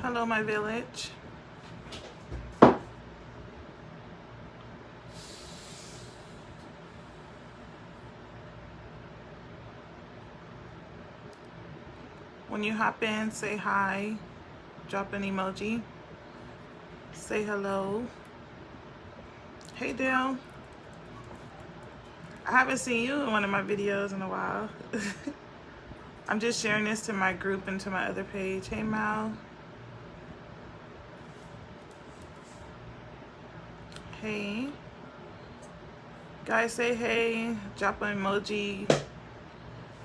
Hello, my village. When you hop in, say hi, drop an emoji, say hello. Hey, Dale. I haven't seen you in one of my videos in a while. I'm just sharing this to my group and to my other page. Hey, Mal. Hey. Guys, say hey, drop an emoji,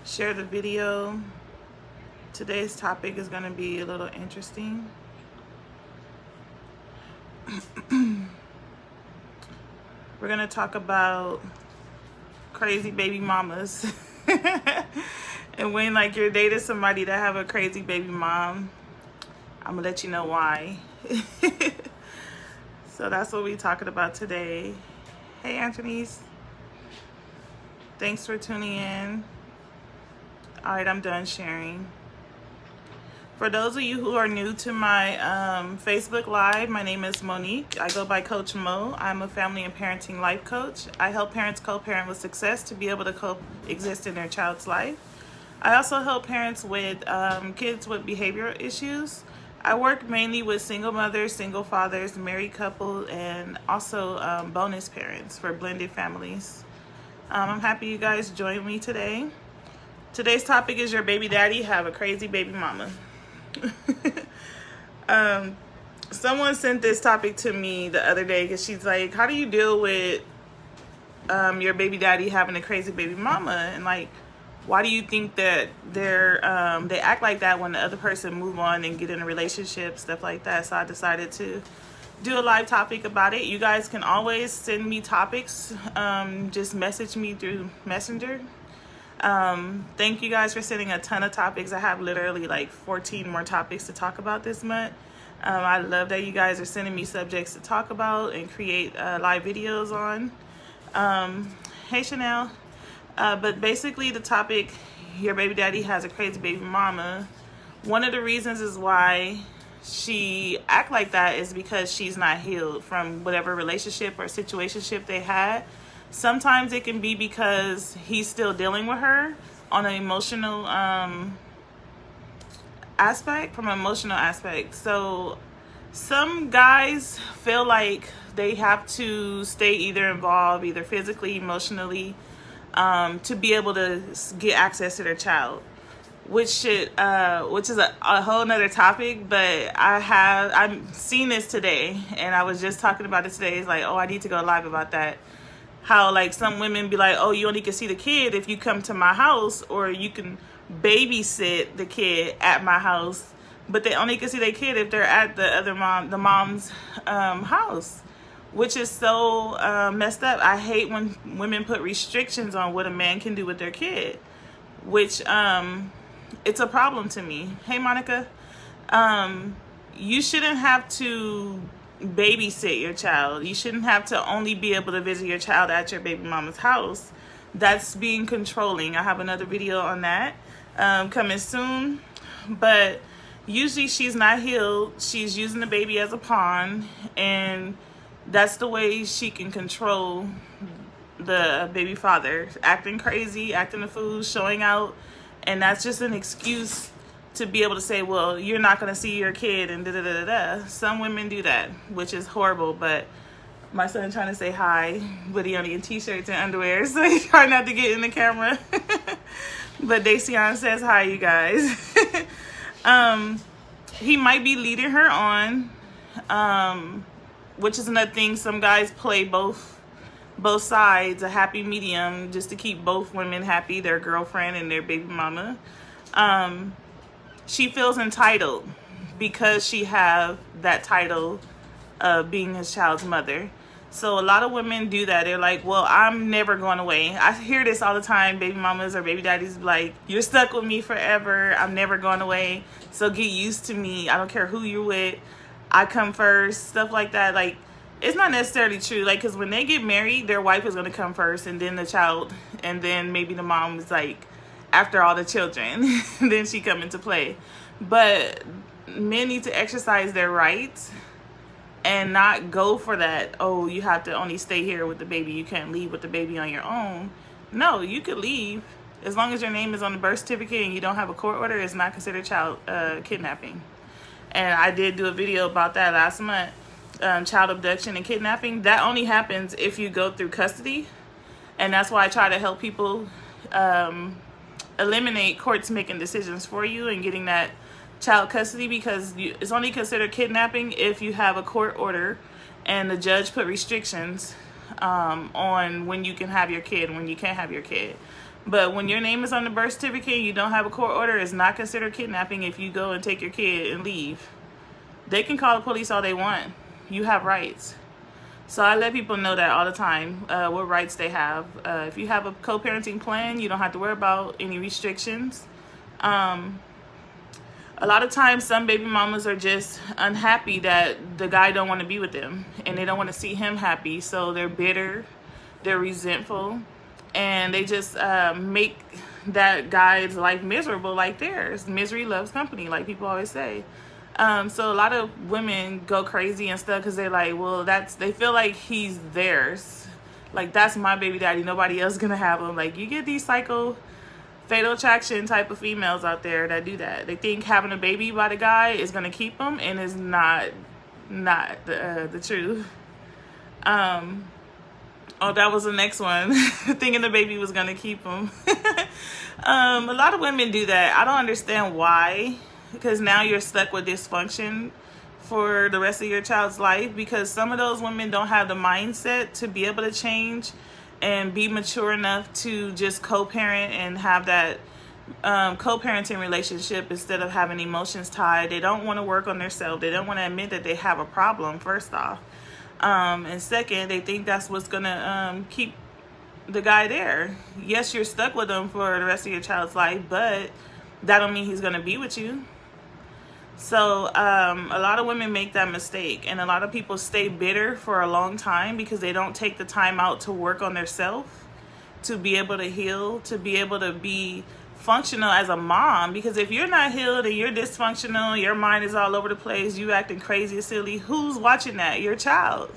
share the video. Today's topic is going to be a little interesting. We're going to talk about crazy baby mamas. And when like you're dating somebody that have a crazy baby mom, I'm going to let you know why. So that's what we're talking about today. Hey, Anthony's. Thanks for tuning in. All right, I'm done sharing. For those of you who are new to my Facebook Live, my name is Monique. I go by Coach Mo. I'm a family and parenting life coach. I help parents co-parent with success to be able to coexist in their child's life. I also help parents with kids with behavioral issues. I work mainly with single mothers, single fathers, married couples, and also bonus parents for blended families. I'm happy you guys joined me today. Today's topic is your baby daddy have a crazy baby mama. Someone sent this topic to me the other day because she's like, how do you deal with your baby daddy having a crazy baby mama? And like, why do you think that they act like that when the other person move on and get in a relationship, stuff like that? So I decided to do a live topic about it. You guys can always send me topics. Just message me through Messenger. Thank you guys for sending a ton of topics. I have literally like 14 more topics to talk about this month. I love that you guys are sending me subjects to talk about and create live videos on. Hey, Chanel. But basically the topic, your baby daddy has a crazy baby mama. One of the reasons is why she act like that is because she's not healed from whatever relationship or situationship they had. Sometimes it can be because he's still dealing with her on an emotional aspect, from an emotional aspect. So some guys feel like they have to stay either involved, either physically, emotionally, to be able to get access to their child, which is a whole nother topic. But I've seen this today, and I was just talking about it today. It's like, oh, I need to go live about that. How like some women be like, oh, you only can see the kid if you come to my house, or you can babysit the kid at my house, but they only can see their kid if they're at the mom's house, which is so messed up. I hate when women put restrictions on what a man can do with their kid, which it's a problem to me. Hey, Monica. You shouldn't have to babysit your child. You shouldn't have to only be able to visit your child at your baby mama's house. That's being controlling. I have another video on that coming soon. But usually she's not healed. She's using the baby as a pawn, and that's the way she can control the baby father, acting crazy, acting a fool, showing out. And that's just an excuse to be able to say, well, you're not going to see your kid and da-da-da-da-da. Some women do that, which is horrible. But my son trying to say hi, but he only in t-shirts and underwear, so he trying not to get in the camera. But Dacian says hi, you guys. He might be leading her on, which is another thing. Some guys play both sides, a happy medium, just to keep both women happy, their girlfriend and their baby mama. She feels entitled because she have that title of being his child's mother. So a lot of women do that. They're like, well, I'm never going away. I hear this all the time. Baby mamas or baby daddies like, you're stuck with me forever. I'm never going away. So get used to me. I don't care who you're with. I come first. Stuff like that. Like, it's not necessarily true. Like, because when they get married, their wife is going to come first, and then the child, and then maybe the mom is like, after all the children, then she come into play. But men need to exercise their rights and not go for that, oh, you have to only stay here with the baby, you can't leave with the baby on your own. No, you could leave. As long as your name is on the birth certificate and you don't have a court order, it's not considered child kidnapping. And I did do a video about that last month. Child abduction and kidnapping, that only happens if you go through custody. And that's why I try to help people eliminate courts making decisions for you and getting that child custody, because it's only considered kidnapping if you have a court order and the judge put restrictions on when you can have your kid and when you can't have your kid. But when your name is on the birth certificate and you don't have a court order, it's not considered kidnapping if you go and take your kid and leave. They can call the police all they want. You have rights. So I let people know that all the time, what rights they have. If you have a co-parenting plan, you don't have to worry about any restrictions. A lot of times some baby mamas are just unhappy that the guy don't want to be with them and they don't want to see him happy, so they're bitter, they're resentful, and they just make that guy's life miserable like theirs. Misery loves company, like people always say. So a lot of women go crazy and stuff because they're like, well, they feel like he's theirs. Like, that's my baby daddy, nobody else gonna have him. Like, you get these fatal attraction type of females out there that do that. They think having a baby by the guy is gonna keep them, and it's not the truth. Oh, that was the next one. Thinking the baby was gonna keep them. A lot of women do that. I don't understand why, because now you're stuck with dysfunction for the rest of your child's life, because some of those women don't have the mindset to be able to change and be mature enough to just co-parent and have that co-parenting relationship instead of having emotions tied. They don't want to work on themselves. They don't want to admit that they have a problem, first off. And second, they think that's what's going to keep the guy there. Yes, you're stuck with him for the rest of your child's life, but that don't mean he's going to be with you. So a lot of women make that mistake, and a lot of people stay bitter for a long time because they don't take the time out to work on themselves, to be able to heal, to be able to be functional as a mom. Because if you're not healed and you're dysfunctional, your mind is all over the place, you acting crazy and silly, who's watching that? Your child.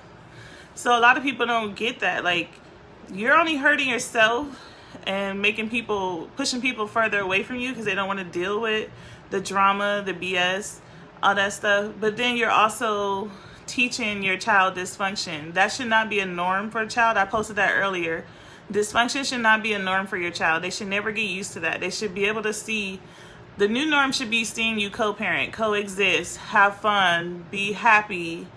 So a lot of people don't get that. Like, you're only hurting yourself and pushing people further away from you because they don't want to deal with the drama, the BS, all that stuff. But then you're also teaching your child dysfunction. That should not be a norm for a child. I posted that earlier. Dysfunction should not be a norm for your child. They should never get used to that. They should be able to see, the new norm should be seeing you co-parent, coexist, have fun, be happy.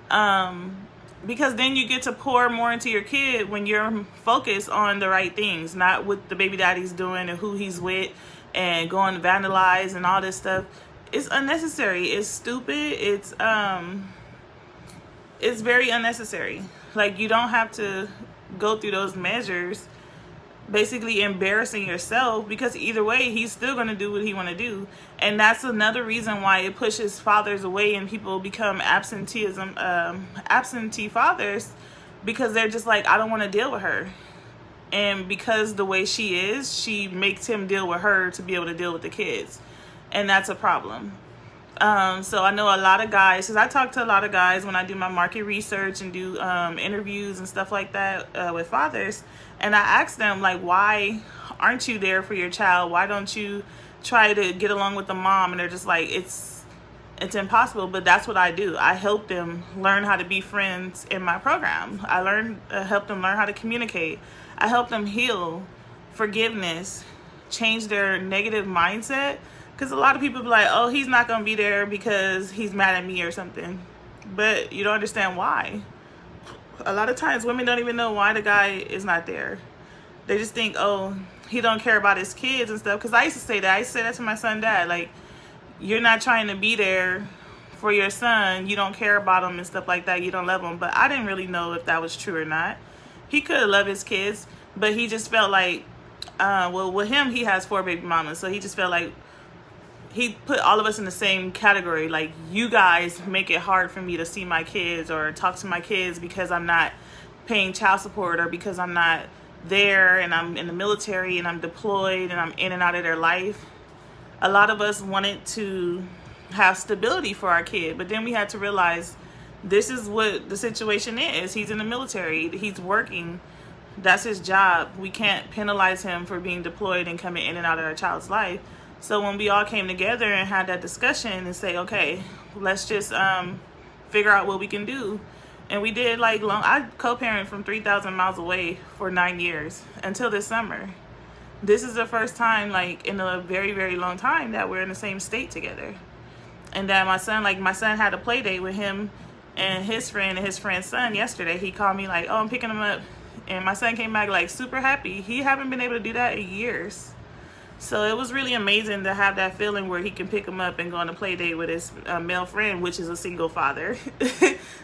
Because then you get to pour more into your kid when you're focused on the right things, not what the baby daddy's doing and who he's with and going to vandalize and all this stuff. It's unnecessary. It's stupid. It's very unnecessary. Like, you don't have to go through those measures, basically embarrassing yourself, because either way he's still going to do what he want to do. And that's another reason why it pushes fathers away and people become absentee fathers, because they're just like, I don't want to deal with her. And because the way she is, she makes him deal with her to be able to deal with the kids. And that's a problem. So I know a lot of guys, because I talk to a lot of guys when I do my market research and do interviews and stuff like that with fathers. And I ask them, like, why aren't you there for your child? Why don't you try to get along with the mom? And they're just like, it's impossible. But that's what I do. I help them learn how to be friends in my program. I help them learn how to communicate. I help them heal, forgiveness, change their negative mindset. Because a lot of people be like, oh, he's not going to be there because he's mad at me or something. But you don't understand why. A lot of times women don't even know why the guy is not there. They just think, oh, he don't care about his kids and stuff. Because I used to say that. I used to say that to my son, dad. Like, you're not trying to be there for your son. You don't care about him and stuff like that. You don't love him. But I didn't really know if that was true or not. He could have loved his kids, but he just felt like, well, with him, he has 4 baby mamas. So he just felt like he put all of us in the same category. Like, you guys make it hard for me to see my kids or talk to my kids because I'm not paying child support, or because I'm not there and I'm in the military and I'm deployed and I'm in and out of their life. A lot of us wanted to have stability for our kid. But then we had to realize this is what the situation is. He's in the military. He's working. That's his job. We can't penalize him for being deployed and coming in and out of our child's life. So when we all came together and had that discussion and say, okay, let's just figure out what we can do. And we did like I co-parent from 3,000 miles away for 9 years until this summer. This is the first time like in a very, very long time that we're in the same state together. And that my son had a play date with him and his friend's son yesterday. He called me like, oh, I'm picking him up. And my son came back like super happy. He haven't been able to do that in years. So it was really amazing to have that feeling where he can pick him up and go on a play date with his male friend, which is a single father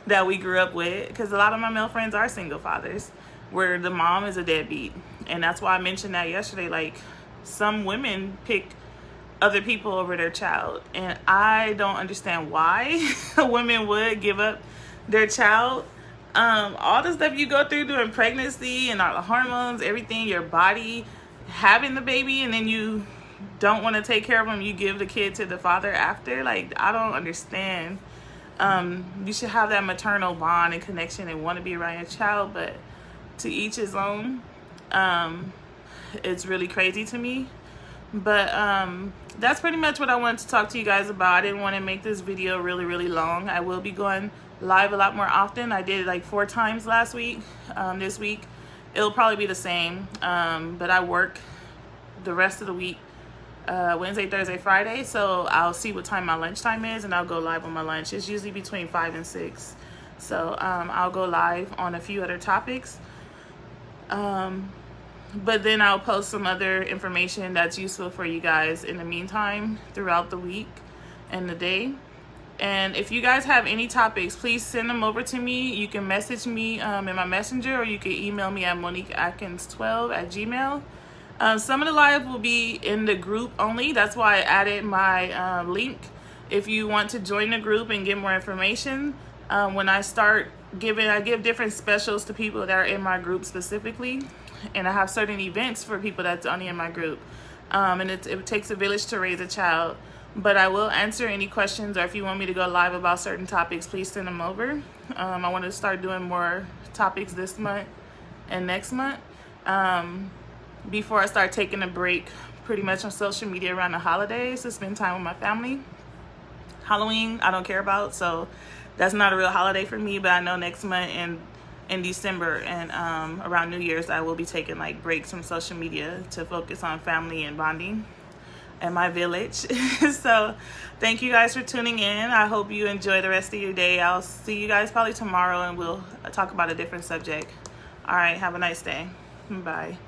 that we grew up with. Because a lot of my male friends are single fathers, where the mom is a deadbeat. And that's why I mentioned that yesterday. Like, some women pick other people over their child. And I don't understand why women would give up their child. All the stuff you go through during pregnancy and all the hormones, everything, your body, having the baby, and then you don't want to take care of them, you give the kid to the father after. Like, I don't understand. You should have that maternal bond and connection and want to be around your child, but to each his own. It's really crazy to me. But that's pretty much what I wanted to talk to you guys about. I didn't want to make this video really, really long. I will be going live a lot more often. I did it like 4 times last week. This week it'll probably be the same, but I work the rest of the week, Wednesday, Thursday, Friday, so I'll see what time my lunchtime is and I'll go live on my lunch. It's usually between 5 and 6, so I'll go live on a few other topics, but then I'll post some other information that's useful for you guys in the meantime throughout the week and the day. And if you guys have any topics, please send them over to me. You can message me in my messenger, or you can email me at moniqueatkins12@gmail.com. Some of the live will be in the group only. That's why I added my link. If you want to join the group and get more information, when I start I give different specials to people that are in my group specifically. And I have certain events for people that's only in my group. And it takes a village to raise a child. But I will answer any questions, or if you want me to go live about certain topics, please send them over. I want to start doing more topics this month and next month, before I start taking a break pretty much on social media around the holidays to spend time with my family. Halloween, I don't care about, so that's not a real holiday for me, but I know next month and in December and around New Year's, I will be taking like breaks from social media to focus on family and bonding and my village. So thank you guys for tuning in. I hope you enjoy the rest of your day. I'll see you guys probably tomorrow and we'll talk about a different subject. All right, have a nice day. Bye.